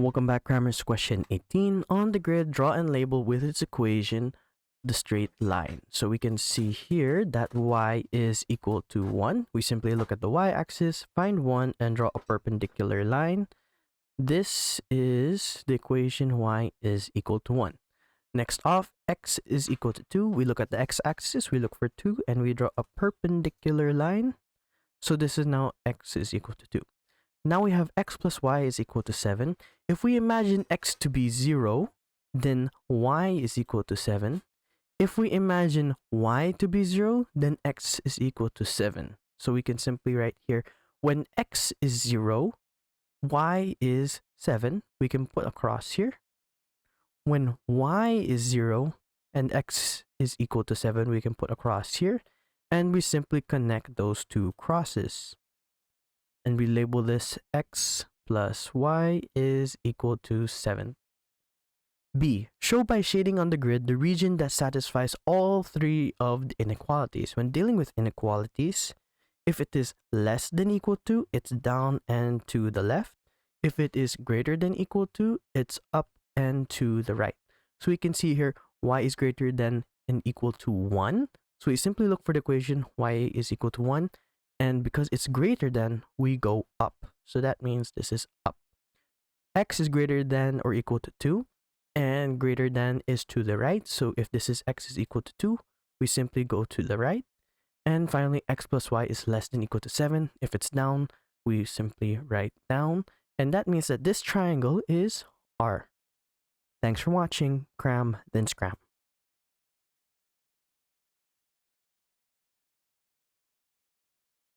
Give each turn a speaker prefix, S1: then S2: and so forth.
S1: welcome back, Crammers. Question 18. On the grid, draw and label with its equation the straight line. So we can see here that y is equal to 1. We simply look at the y-axis, find 1, and draw a perpendicular line. This is the equation y is equal to 1. Next off, x is equal to 2. We look at the x-axis, we look for 2, and we draw a perpendicular line. So this is now x is equal to 2. Now we have x plus y is equal to 7. If we imagine x to be 0, then y is equal to 7. If we imagine y to be 0, then x is equal to 7. So we can simply write here, when x is 0, y is 7. We can put a cross here. When y is 0 and x is equal to 7, we can put a cross here. And we simply connect those two crosses. And we label this x plus y is equal to 7. B. Show by shading on the grid the region that satisfies all three of the inequalities. When dealing with inequalities, if it is less than equal to, it's down and to the left. If it is greater than equal to, it's up and to the right. So we can see here y is greater than and equal to 1. So we simply look for the equation y is equal to 1. And because it's greater than, we go up. So that means this is up. X is greater than or equal to 2. And greater than is to the right. So if this is x is equal to 2, we simply go to the right. And finally, x plus y is less than equal to 7. If it's down, we simply write down. And that means that this triangle is R. Thanks for watching. Cram, then scram.